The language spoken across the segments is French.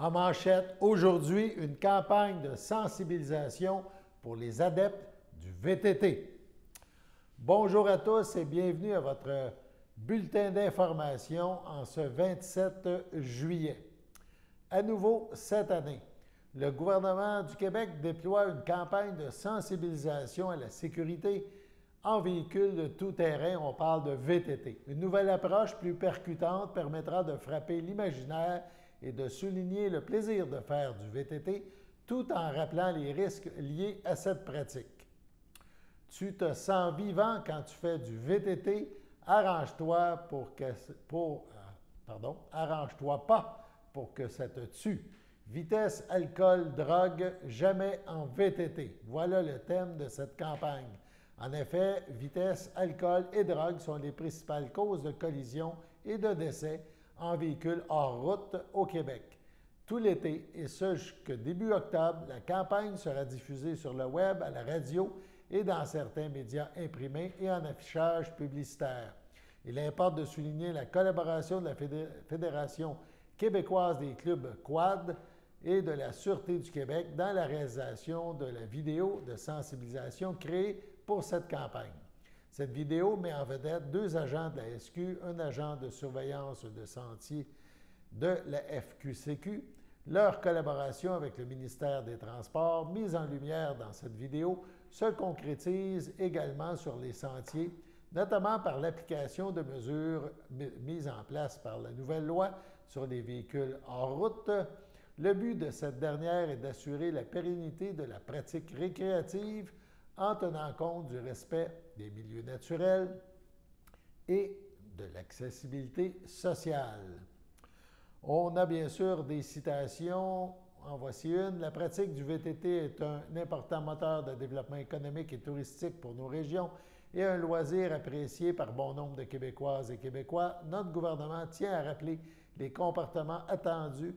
En manchette, aujourd'hui, une campagne de sensibilisation pour les adeptes du VTT. Bonjour à tous et bienvenue à votre bulletin d'information en ce 27 juillet. À nouveau, cette année, le gouvernement du Québec déploie une campagne de sensibilisation à la sécurité en véhicule de tout terrain. On parle de VTT. Une nouvelle approche plus percutante permettra de frapper l'imaginaire et de souligner le plaisir de faire du VTT tout en rappelant les risques liés à cette pratique. Tu te sens vivant quand tu fais du VTT, arrange-toi arrange-toi pas pour que ça te tue. Vitesse, alcool, drogue, jamais en VTT. Voilà le thème de cette campagne. En effet, vitesse, alcool et drogue sont les principales causes de collisions et de décès en véhicule hors route au Québec. Tout l'été, et ce jusqu'au début octobre, la campagne sera diffusée sur le web, à la radio et dans certains médias imprimés et en affichage publicitaire. Il importe de souligner la collaboration de la Fédération québécoise des clubs quad et de la Sûreté du Québec dans la réalisation de la vidéo de sensibilisation créée pour cette campagne. Cette vidéo met en vedette deux agents de la SQ, un agent de surveillance de sentiers de la FQCQ. Leur collaboration avec le ministère des Transports, mise en lumière dans cette vidéo, se concrétise également sur les sentiers, notamment par l'application de mesures mises en place par la nouvelle loi sur les véhicules hors route. Le but de cette dernière est d'assurer la pérennité de la pratique récréative en tenant compte du respect des milieux naturels et de l'accessibilité sociale. On a bien sûr des citations. En voici une. La pratique du VTT est un important moteur de développement économique et touristique pour nos régions et un loisir apprécié par bon nombre de Québécoises et Québécois. Notre gouvernement tient à rappeler les comportements attendus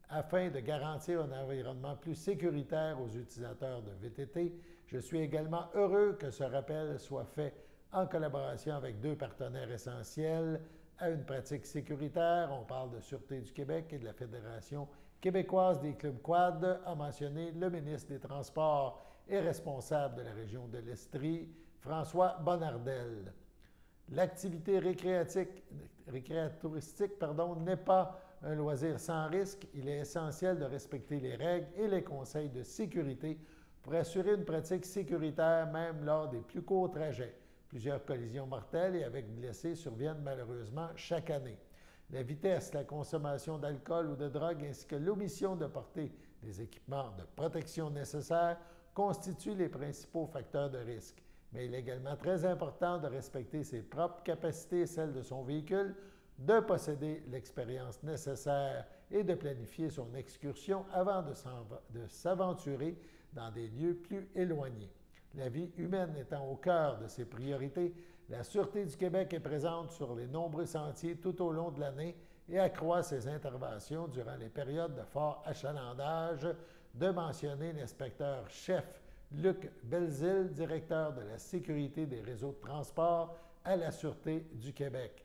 afin de garantir un environnement plus sécuritaire aux utilisateurs de VTT. Je suis également heureux que ce rappel soit fait en collaboration avec deux partenaires essentiels à une pratique sécuritaire. On parle de Sûreté du Québec et de la Fédération québécoise des clubs quad, a mentionné le ministre des Transports et responsable de la région de l'Estrie, François Bonnardel. L'activité récréatouristique n'est pas un loisir sans risque. Il est essentiel de respecter les règles et les conseils de sécurité pour assurer une pratique sécuritaire même lors des plus courts trajets. Plusieurs collisions mortelles et avec blessés surviennent malheureusement chaque année. La vitesse, la consommation d'alcool ou de drogue ainsi que l'omission de porter des équipements de protection nécessaires constituent les principaux facteurs de risque. Mais il est également très important de respecter ses propres capacités et celles de son véhicule, de posséder l'expérience nécessaire et de planifier son excursion avant de s'aventurer dans des lieux plus éloignés. La vie humaine étant au cœur de ses priorités, la Sûreté du Québec est présente sur les nombreux sentiers tout au long de l'année et accroît ses interventions durant les périodes de fort achalandage, de mentionner l'inspecteur-chef Luc Belzile, directeur de la sécurité des réseaux de transport à la Sûreté du Québec.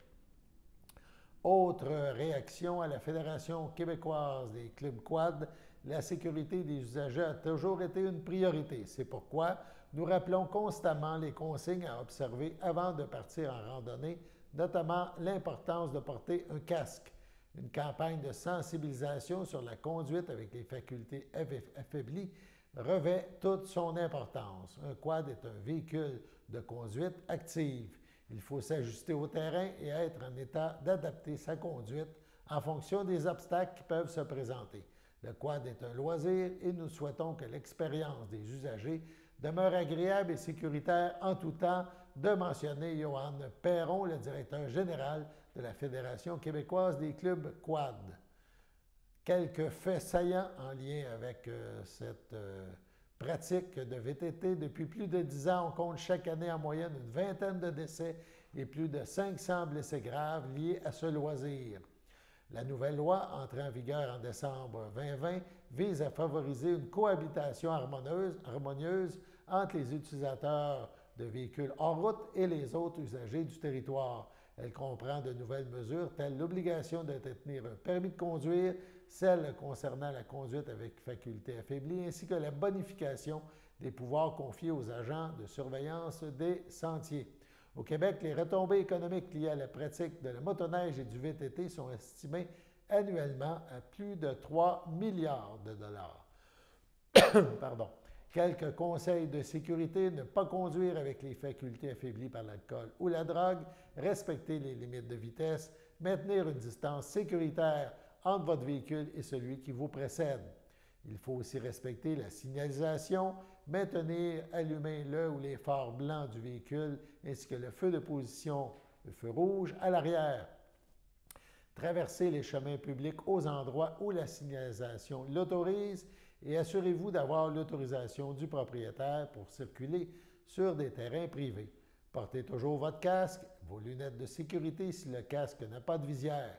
Autre réaction à la Fédération québécoise des clubs quad, la sécurité des usagers a toujours été une priorité. C'est pourquoi nous rappelons constamment les consignes à observer avant de partir en randonnée, notamment l'importance de porter un casque. Une campagne de sensibilisation sur la conduite avec les facultés affaiblies revêt toute son importance. Un quad est un véhicule de conduite active. Il faut s'ajuster au terrain et être en état d'adapter sa conduite en fonction des obstacles qui peuvent se présenter. Le quad est un loisir et nous souhaitons que l'expérience des usagers demeure agréable et sécuritaire en tout temps, de mentionner Johan Perron, le directeur général de la Fédération québécoise des clubs quad. Quelques faits saillants en lien avec cette pratique de VTT. Depuis plus de 10 ans, on compte chaque année en moyenne une vingtaine de décès et plus de 500 blessés graves liés à ce loisir. La nouvelle loi, entrée en vigueur en décembre 2020, vise à favoriser une cohabitation harmonieuse entre les utilisateurs de véhicules hors route et les autres usagers du territoire. Elle comprend de nouvelles mesures telles l'obligation de détenir un permis de conduire celles concernant la conduite avec faculté affaiblie, ainsi que la bonification des pouvoirs confiés aux agents de surveillance des sentiers. Au Québec, les retombées économiques liées à la pratique de la motoneige et du VTT sont estimées annuellement à plus de 3 milliards de dollars. Pardon. Quelques conseils de sécurité: ne pas conduire avec les facultés affaiblies par l'alcool ou la drogue, respecter les limites de vitesse, maintenir une distance sécuritaire entre votre véhicule et celui qui vous précède. Il faut aussi respecter la signalisation, maintenir allumé le ou les phares blancs du véhicule ainsi que le feu de position, le feu rouge à l'arrière. Traverser les chemins publics aux endroits où la signalisation l'autorise et assurez-vous d'avoir l'autorisation du propriétaire pour circuler sur des terrains privés. Portez toujours votre casque, vos lunettes de sécurité si le casque n'a pas de visière.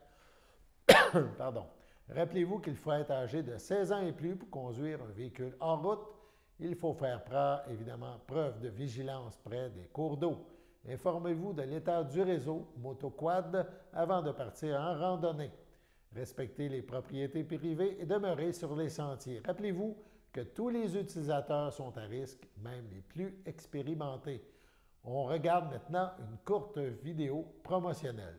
Pardon. Rappelez-vous qu'il faut être âgé de 16 ans et plus pour conduire un véhicule en route. Il faut faire évidemment preuve de vigilance près des cours d'eau. Informez-vous de l'état du réseau motoquad avant de partir en randonnée. Respectez les propriétés privées et demeurez sur les sentiers. Rappelez-vous que tous les utilisateurs sont à risque, même les plus expérimentés. On regarde maintenant une courte vidéo promotionnelle.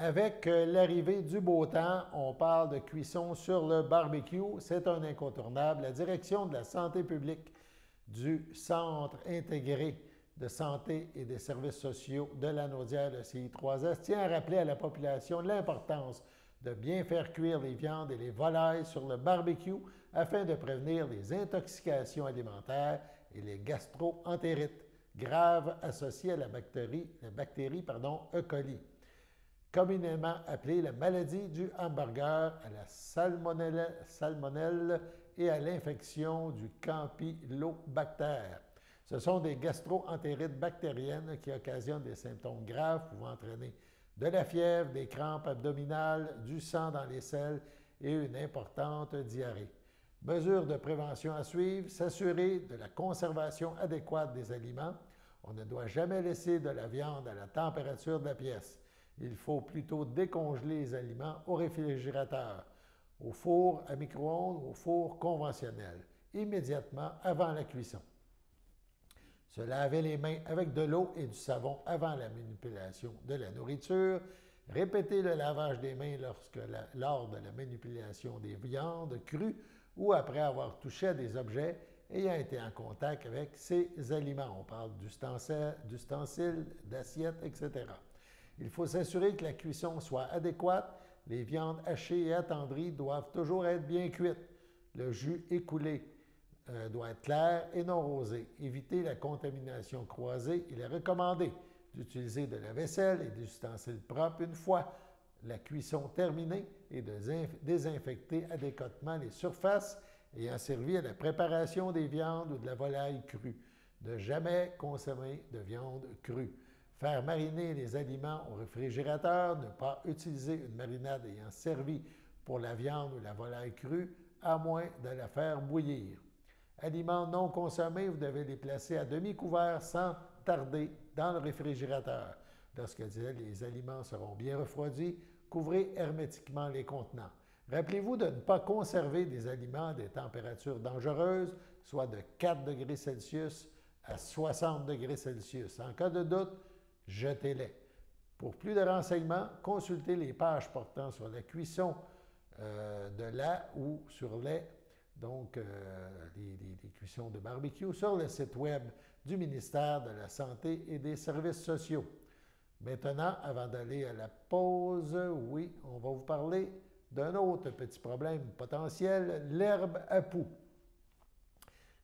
Avec l'arrivée du beau temps, on parle de cuisson sur le barbecue. C'est un incontournable. La direction de la santé publique du Centre intégré de santé et des services sociaux de Lanaudière, le CI3S, tient à rappeler à la population l'importance de bien faire cuire les viandes et les volailles sur le barbecue afin de prévenir les intoxications alimentaires et les gastro-entérites graves associées à la bactérie E. coli, communément appelée la maladie du hamburger, à la salmonelle et à l'infection du campylobactère. Ce sont des gastro-entérites bactériennes qui occasionnent des symptômes graves pouvant entraîner de la fièvre, des crampes abdominales, du sang dans les selles et une importante diarrhée. Mesures de prévention à suivre: s'assurer de la conservation adéquate des aliments. On ne doit jamais laisser de la viande à la température de la pièce. Il faut plutôt décongeler les aliments au réfrigérateur, au four à micro-ondes ou au four conventionnel, immédiatement avant la cuisson. Se laver les mains avec de l'eau et du savon avant la manipulation de la nourriture. Répéter le lavage des mains lors de la manipulation des viandes crues ou après avoir touché à des objets ayant été en contact avec ces aliments. On parle d'ustensiles, d'assiettes, etc. Il faut s'assurer que la cuisson soit adéquate. Les viandes hachées et attendries doivent toujours être bien cuites. Le jus écoulé doit être clair et non rosé. Éviter la contamination croisée. Il est recommandé d'utiliser de la vaisselle et des ustensiles propres une fois la cuisson terminée et de désinfecter adéquatement les surfaces ayant servi à la préparation des viandes ou de la volaille crue. Ne jamais consommer de viande crue. Faire mariner les aliments au réfrigérateur. Ne pas utiliser une marinade ayant servi pour la viande ou la volaille crue, à moins de la faire bouillir. Aliments non consommés, vous devez les placer à demi-couvert sans tarder dans le réfrigérateur. Lorsque les aliments seront bien refroidis, couvrez hermétiquement les contenants. Rappelez-vous de ne pas conserver des aliments à des températures dangereuses, soit de 4 degrés Celsius à 60 degrés Celsius. En cas de doute, jetez-les. Pour plus de renseignements, consultez les pages portant sur la cuisson de la ou sur les cuissons de barbecue sur le site web du ministère de la Santé et des Services sociaux. Maintenant, avant d'aller à la pause, oui, on va vous parler d'un autre petit problème potentiel, l'herbe à poux.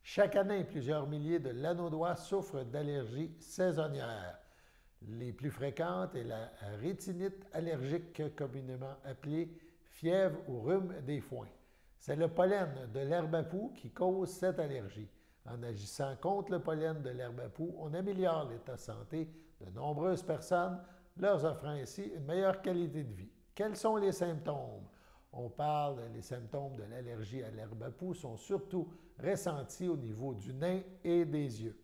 Chaque année, plusieurs milliers de Lanaudois souffrent d'allergies saisonnières. Les plus fréquentes est la rétinite allergique, communément appelée fièvre ou rhume des foins. C'est le pollen de l'herbe à poux qui cause cette allergie. En agissant contre le pollen de l'herbe à poux, on améliore l'état de santé de nombreuses personnes, leur offrant ainsi une meilleure qualité de vie. Quels sont les symptômes? On parle, les symptômes de l'allergie à l'herbe à poux sont surtout ressentis au niveau du nez et des yeux.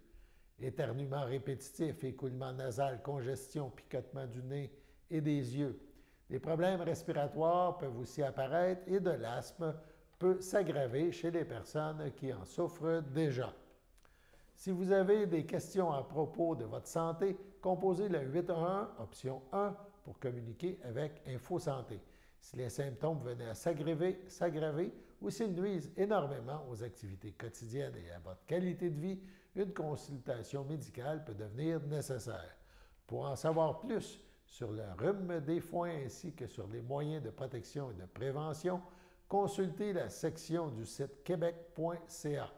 Éternuement répétitif, écoulement nasal, congestion, picotement du nez et des yeux. Des problèmes respiratoires peuvent aussi apparaître et de l'asthme peut s'aggraver chez les personnes qui en souffrent déjà. Si vous avez des questions à propos de votre santé, composez le 811, option 1, pour communiquer avec InfoSanté. Si les symptômes venaient à s'aggraver ou s'ils nuisent énormément aux activités quotidiennes et à votre qualité de vie, une consultation médicale peut devenir nécessaire. Pour en savoir plus sur le rhume des foins ainsi que sur les moyens de protection et de prévention, consultez la section du site québec.ca.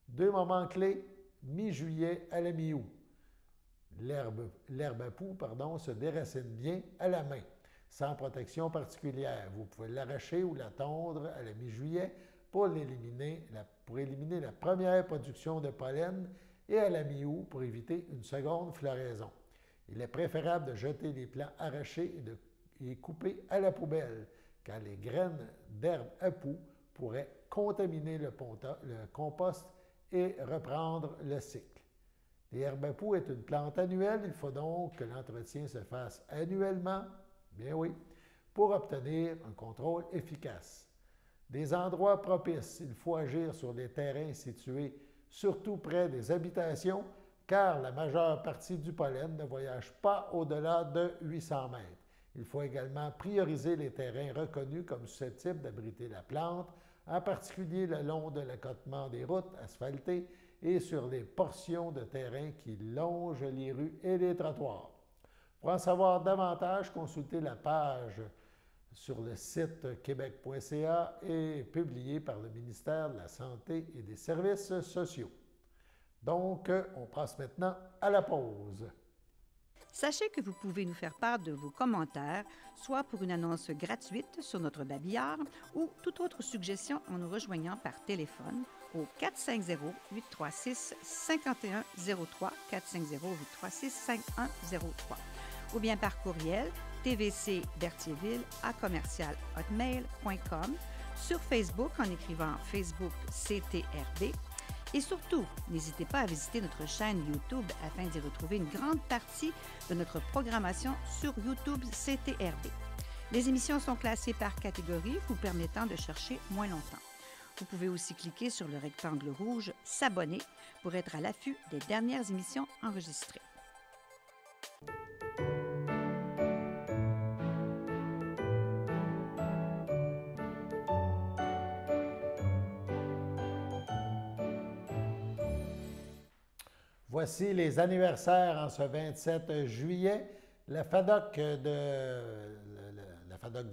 2 moments clés, mi-juillet à la mi-août. L'herbe à poux se déracine bien à la main, sans protection particulière. Vous pouvez l'arracher ou la tondre à la mi-juillet pour éliminer la première production de pollen et à la mi-août pour éviter une seconde floraison. Il est préférable de jeter les plants arrachés et coupés à la poubelle, car les graines d'herbe à poux pourraient contaminer le compost et reprendre le cycle. L'herbe à poux est une plante annuelle, il faut donc que l'entretien se fasse annuellement, bien oui, pour obtenir un contrôle efficace. Des endroits propices, il faut agir sur des terrains situés surtout près des habitations, car la majeure partie du pollen ne voyage pas au-delà de 800 mètres. Il faut également prioriser les terrains reconnus comme susceptibles d'abriter la plante, en particulier le long de l'accotement des routes asphaltées et sur les portions de terrain qui longent les rues et les trottoirs. Pour en savoir davantage, consultez la page sur le site québec.ca et publiée par le ministère de la Santé et des Services sociaux. Donc, on passe maintenant à la pause. Sachez que vous pouvez nous faire part de vos commentaires, soit pour une annonce gratuite sur notre babillard ou toute autre suggestion en nous rejoignant par téléphone au 450-836-5103, 450-836-5103, ou bien par courriel tvcberthierville@hotmail.com, sur Facebook en écrivant Facebook CTRB. Et surtout, n'hésitez pas à visiter notre chaîne YouTube afin d'y retrouver une grande partie de notre programmation sur YouTube CTRB. Les émissions sont classées par catégorie, vous permettant de chercher moins longtemps. Vous pouvez aussi cliquer sur le rectangle rouge « S'abonner » pour être à l'affût des dernières émissions enregistrées. Voici les anniversaires en ce 27 juillet. La FADOC de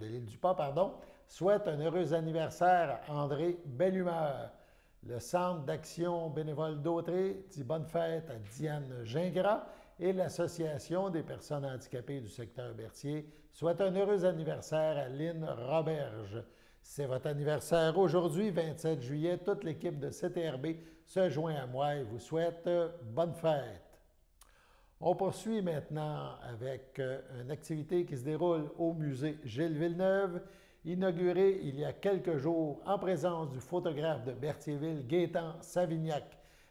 l'Île-du-Pas, souhaite un heureux anniversaire à André Bellumeur. Le Centre d'action bénévole d'Autrey dit bonne fête à Diane Gingras et l'Association des personnes handicapées du secteur Berthier souhaite un heureux anniversaire à Lynn Roberge. C'est votre anniversaire aujourd'hui, 27 juillet. Toute l'équipe de CTRB se joint à moi et vous souhaite bonne fête. On poursuit maintenant avec une activité qui se déroule au musée Gilles Villeneuve, inauguré il y a quelques jours en présence du photographe de Berthierville, Gaétan Savignac.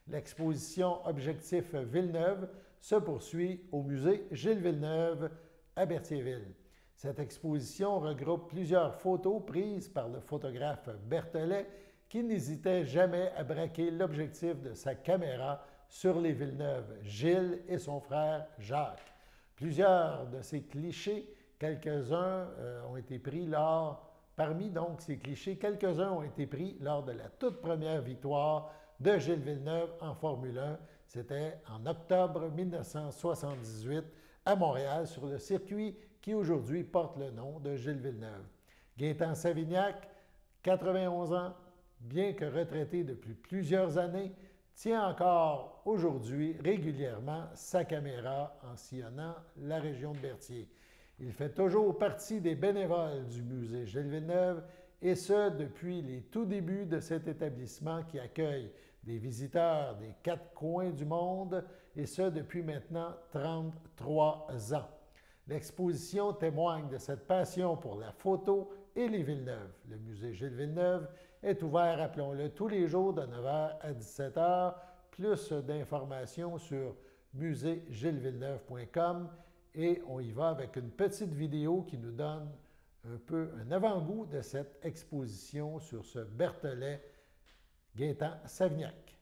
L'exposition Objectif Villeneuve se poursuit au musée Gilles Villeneuve à Berthierville. Cette exposition regroupe plusieurs photos prises par le photographe Berthelet qui n'hésitait jamais à braquer l'objectif de sa caméra sur les Villeneuve, Gilles et son frère Jacques. Plusieurs de ces clichés, quelques-uns ont été pris lors de la toute première victoire de Gilles Villeneuve en Formule 1. C'était en octobre 1978 à Montréal sur le circuit qui aujourd'hui porte le nom de Gilles Villeneuve. Gaétan Savignac, 91 ans, bien que retraité depuis plusieurs années, tient encore aujourd'hui régulièrement sa caméra en sillonnant la région de Berthier. Il fait toujours partie des bénévoles du musée Gilles Villeneuve et ce, depuis les tout débuts de cet établissement qui accueille des visiteurs des 4 coins du monde et ce, depuis maintenant 33 ans. L'exposition témoigne de cette passion pour la photo et les Villeneuve. Le musée Gilles Villeneuve est ouvert, rappelons-le, tous les jours de 9h à 17h. Plus d'informations sur muséegillesvilleneuve.com et on y va avec une petite vidéo qui nous donne un peu un avant-goût de cette exposition sur ce Berthollet Gaétan Savignac.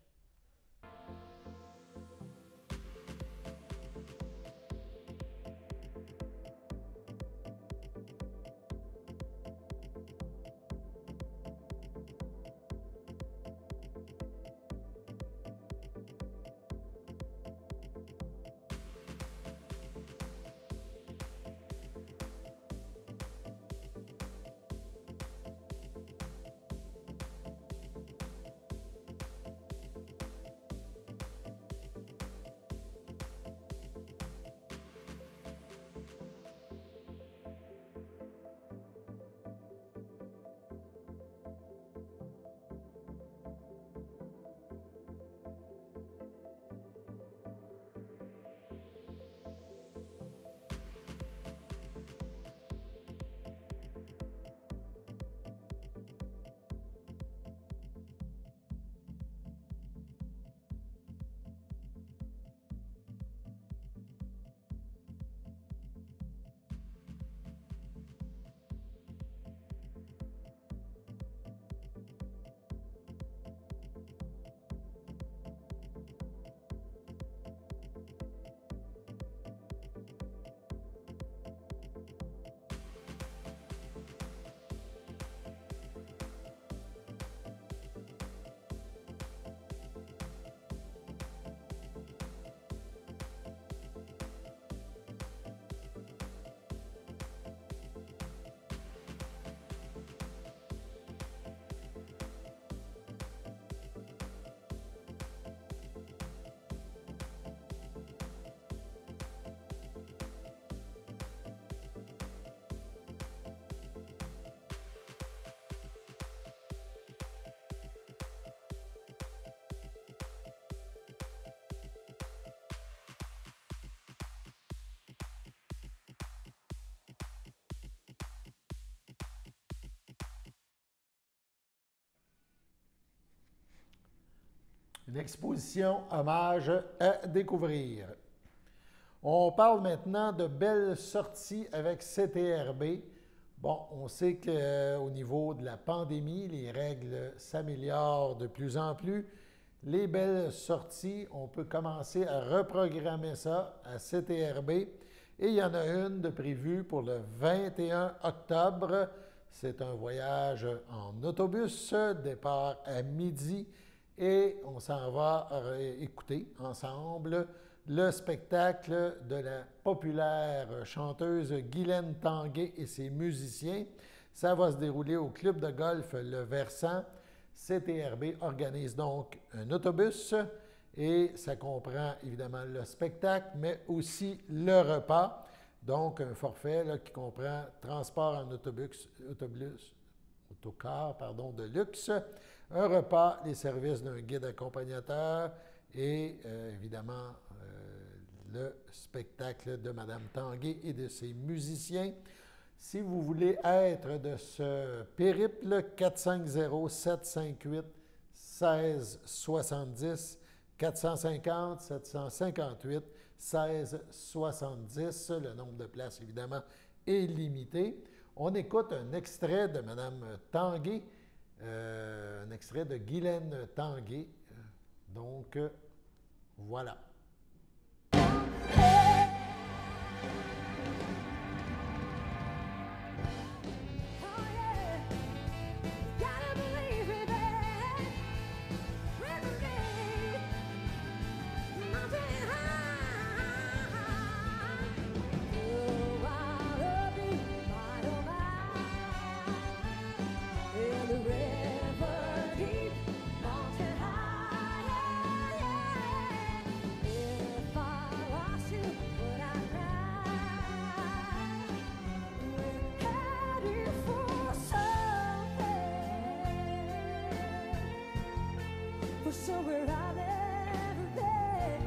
Une exposition hommage à découvrir. On parle maintenant de belles sorties avec CTRB. Bon, on sait qu'au niveau de la pandémie, les règles s'améliorent de plus en plus. Les belles sorties, on peut commencer à reprogrammer ça à CTRB. Et il y en a une de prévue pour le 21 octobre. C'est un voyage en autobus, départ à midi. Et on s'en va écouter ensemble le spectacle de la populaire chanteuse Guylaine Tanguay et ses musiciens. Ça va se dérouler au club de golf Le Versant. CTRB organise donc un autobus et ça comprend évidemment le spectacle, mais aussi le repas. Donc un forfait là, qui comprend transport en autocar de luxe, un repas, les services d'un guide accompagnateur et évidemment le spectacle de Mme Tanguay et de ses musiciens. Si vous voulez être de ce périple, 450-758-1670, 450-758-1670. Le nombre de places, évidemment, est limité. On écoute un extrait de Mme Tanguay, un extrait de Guylaine Tanguay. Donc, voilà. somewhere I've never been.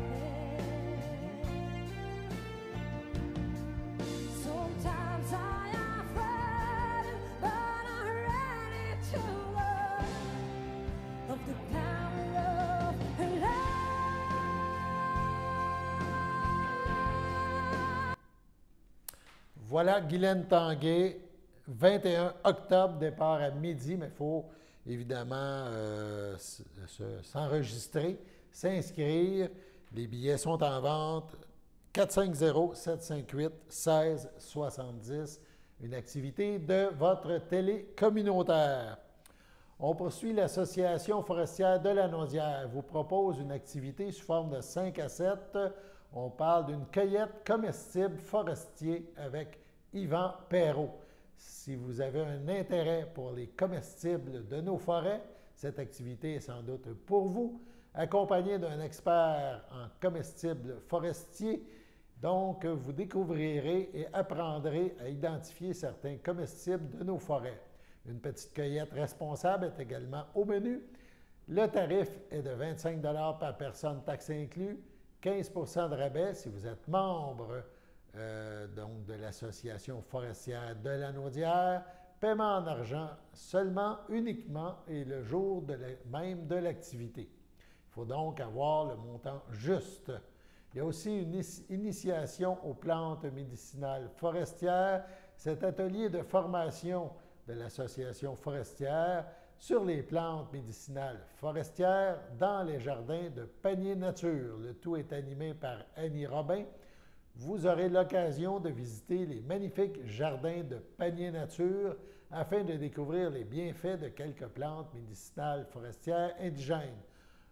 Sometimes I am frightened, but I'm ready to learn of the power of love. Voilà Guylaine Tanguay, 21 octobre, départ à midi, mais il faut évidemment s'enregistrer, s'inscrire. Les billets sont en vente. 450-758-1670, une activité de votre télé communautaire. On poursuit l'Association forestière de la Naudière vous propose une activité sous forme de 5 à 7. On parle d'une cueillette comestible forestier avec Yvan Perrault. Si vous avez un intérêt pour les comestibles de nos forêts, cette activité est sans doute pour vous. Accompagné d'un expert en comestibles forestiers, donc vous découvrirez et apprendrez à identifier certains comestibles de nos forêts. Une petite cueillette responsable est également au menu. Le tarif est de 25 $ par personne, taxes inclus, 15 % de rabais si vous êtes membre donc de l'Association forestière de la Naudière, paiement en argent seulement, uniquement et le jour même de l'activité. Il faut donc avoir le montant juste. Il y a aussi une initiation aux plantes médicinales forestières. Cet atelier de formation de l'Association forestière sur les plantes médicinales forestières dans les jardins de Panier Nature. Le tout est animé par Annie Robin. Vous aurez l'occasion de visiter les magnifiques jardins de Panier Nature afin de découvrir les bienfaits de quelques plantes médicinales forestières indigènes.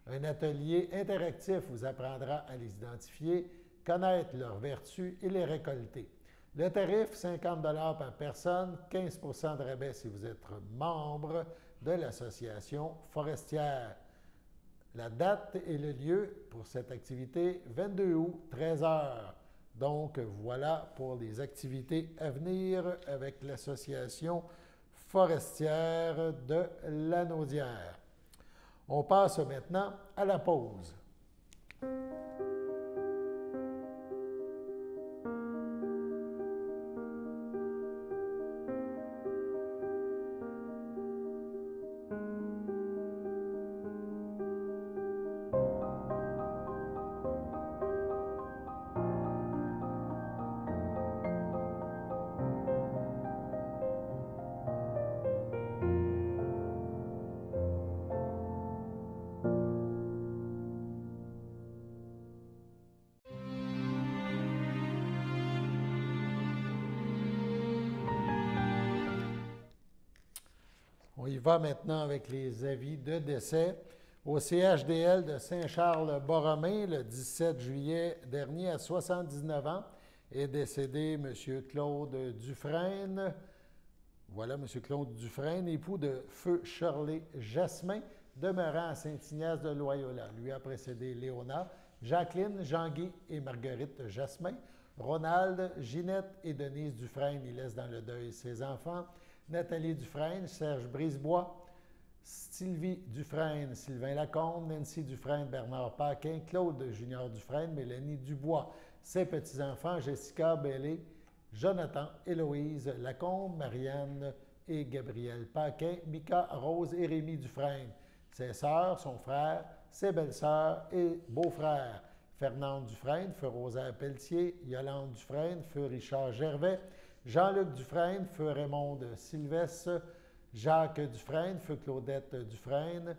Un atelier interactif vous apprendra à les identifier, connaître leurs vertus et les récolter. Le tarif, 50 $ par personne, 15 % de rabais si vous êtes membre de l'Association forestière. La date et le lieu pour cette activité, 22 août, 13 h. Donc, voilà pour les activités à venir avec l'Association forestière de la Naudière. On passe maintenant à la pause. On y va maintenant avec les avis de décès. Au CHDL de Saint-Charles-Borromée, le 17 juillet dernier, à 79 ans, est décédé M. Claude Dufresne. Voilà M. Claude Dufresne, époux de feu Shirley Jasmin, demeurant à Saint-Ignace de Loyola. Lui a précédé Léona, Jacqueline, Jean-Guy et Marguerite Jasmin. Ronald, Ginette et Denise Dufresne, il laisse dans le deuil ses enfants. Nathalie Dufresne, Serge Brisebois, Sylvie Dufresne, Sylvain Lacombe, Nancy Dufresne, Bernard Paquin, Claude Junior Dufresne, Mélanie Dubois, ses petits-enfants, Jessica Bellé, Jonathan, Héloïse Lacombe, Marianne et Gabriel Paquin, Mika, Rose et Rémi Dufresne, ses sœurs, son frère, ses belles-sœurs et beaux-frères, Fernande Dufresne, feu Rosaire Pelletier, Yolande Dufresne, feu Richard Gervais, Jean-Luc Dufresne, feu Raymond Sylvestre, Jacques Dufresne, feu Claudette Dufresne,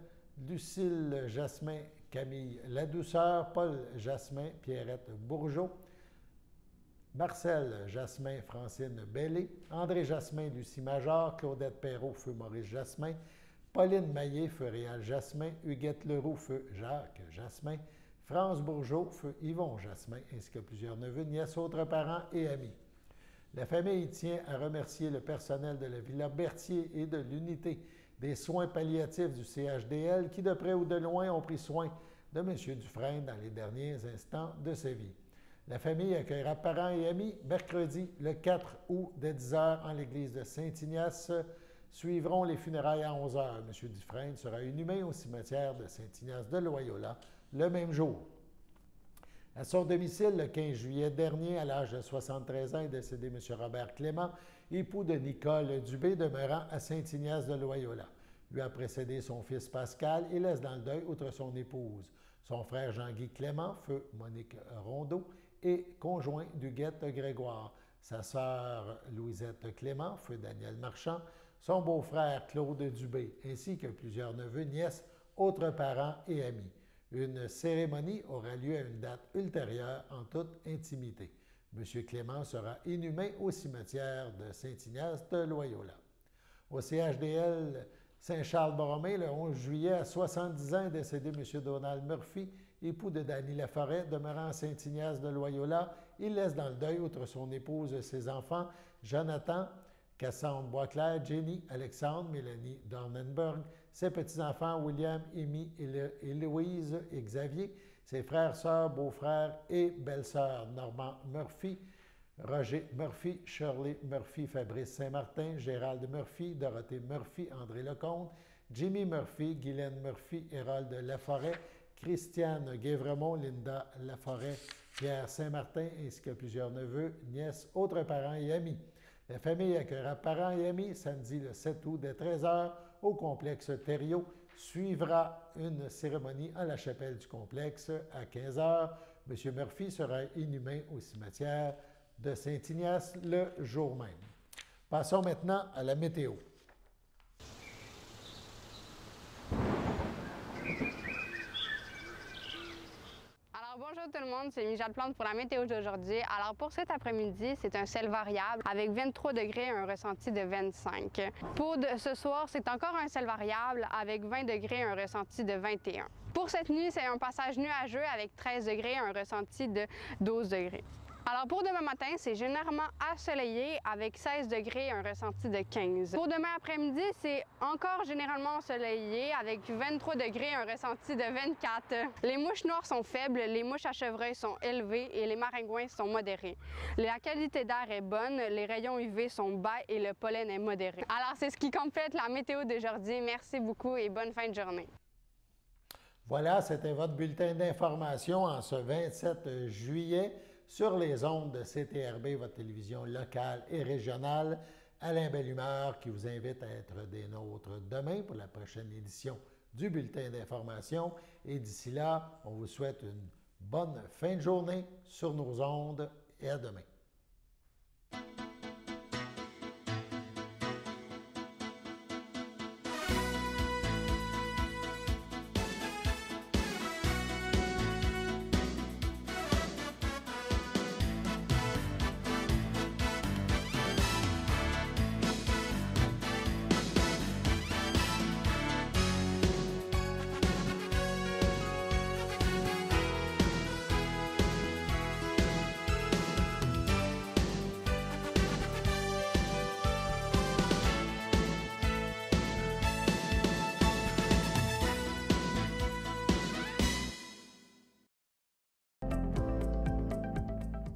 Lucille Jasmin, Camille Ladouceur, Paul Jasmin, Pierrette Bourgeot, Marcel Jasmin, Francine Bellé, André Jasmin, Lucie Major, Claudette Perrault, feu Maurice Jasmin, Pauline Maillé, feu Réal Jasmin, Huguette Leroux, feu Jacques Jasmin, France Bourgeot, feu Yvon Jasmin, ainsi que plusieurs neveux, nièces, autres parents et amis. La famille tient à remercier le personnel de la Villa Berthier et de l'unité des soins palliatifs du CHDL qui, de près ou de loin, ont pris soin de M. Dufresne dans les derniers instants de sa vie. La famille accueillera parents et amis mercredi le 4 août dès 10 h en l'église de Saint-Ignace suivront les funérailles à 11 h. M. Dufresne sera inhumé au cimetière de Saint-Ignace de Loyola le même jour. À son domicile, le 15 juillet dernier, à l'âge de 73 ans, est décédé M. Robert Clément, époux de Nicole Dubé, demeurant à Saint-Ignace de Loyola. Lui a précédé son fils Pascal et laisse dans le deuil, outre son épouse, son frère Jean-Guy Clément, feu Monique Rondeau, et conjoint d'Huguette Grégoire, sa sœur Louisette Clément, feu Daniel Marchand, son beau-frère Claude Dubé, ainsi que plusieurs neveux, nièces, autres parents et amis. Une cérémonie aura lieu à une date ultérieure en toute intimité. M. Clément sera inhumé au cimetière de Saint-Ignace de Loyola. Au CHDL Saint-Charles-Borromée, le 11 juillet, à 70 ans, est décédé M. Donald Murphy, époux de Dany Laforêt, demeurant à Saint-Ignace de Loyola. Il laisse dans le deuil, outre son épouse, ses enfants, Jonathan, Cassandre Boisclair, Jenny, Alexandre, Mélanie Dornenberg, ses petits-enfants William, Amy et Louise et Xavier, ses frères, sœurs, beaux-frères et belles-sœurs Normand Murphy, Roger Murphy, Shirley Murphy, Fabrice Saint-Martin, Gérald Murphy, Dorothée Murphy, André Lecomte, Jimmy Murphy, Guylaine Murphy, Hérolde Laforêt, Christiane Guévremont, Linda Laforêt, Pierre Saint-Martin, ainsi que plusieurs neveux, nièces, autres parents et amis. La famille accueillera parents et amis samedi le 7 août dès 13 h au complexe Thériault. Suivra une cérémonie à la chapelle du complexe à 15 h. M. Murphy sera inhumé au cimetière de Saint-Ignace le jour même. Passons maintenant à la météo. Bonjour tout le monde, c'est Michel Plante pour la météo d'aujourd'hui. Alors pour cet après-midi, c'est un ciel variable avec 23 degrés et un ressenti de 25. Pour ce soir, c'est encore un ciel variable avec 20 degrés et un ressenti de 21. Pour cette nuit, c'est un passage nuageux avec 13 degrés et un ressenti de 12 degrés. Alors pour demain matin, c'est généralement ensoleillé avec 16 degrés et un ressenti de 15. Pour demain après-midi, c'est encore généralement ensoleillé avec 23 degrés et un ressenti de 24. Les mouches noires sont faibles, les mouches à chevreuil sont élevées et les maringouins sont modérés. La qualité d'air est bonne, les rayons UV sont bas et le pollen est modéré. Alors c'est ce qui complète la météo d'aujourd'hui. Merci beaucoup et bonne fin de journée. Voilà, c'était votre bulletin d'information en ce 27 juillet. Sur les ondes de CTRB, votre télévision locale et régionale. Alain Bellumeur qui vous invite à être des nôtres demain pour la prochaine édition du bulletin d'information. Et d'ici là, on vous souhaite une bonne fin de journée sur nos ondes et à demain.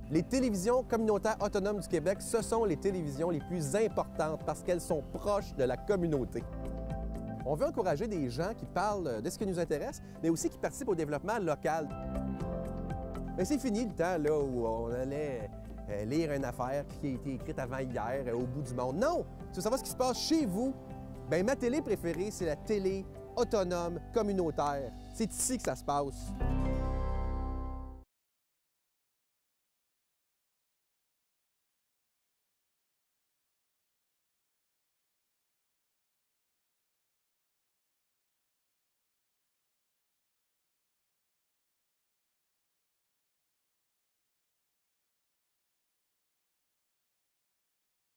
Les télévisions communautaires autonomes du Québec, ce sont les télévisions les plus importantes parce qu'elles sont proches de la communauté. On veut encourager des gens qui parlent de ce qui nous intéresse, mais aussi qui participent au développement local. Mais c'est fini le temps là, où on allait lire une affaire qui a été écrite avant hier au bout du monde. Non! Tu veux savoir ce qui se passe chez vous? Bien, ma télé préférée, c'est la télé autonome communautaire. C'est ici que ça se passe.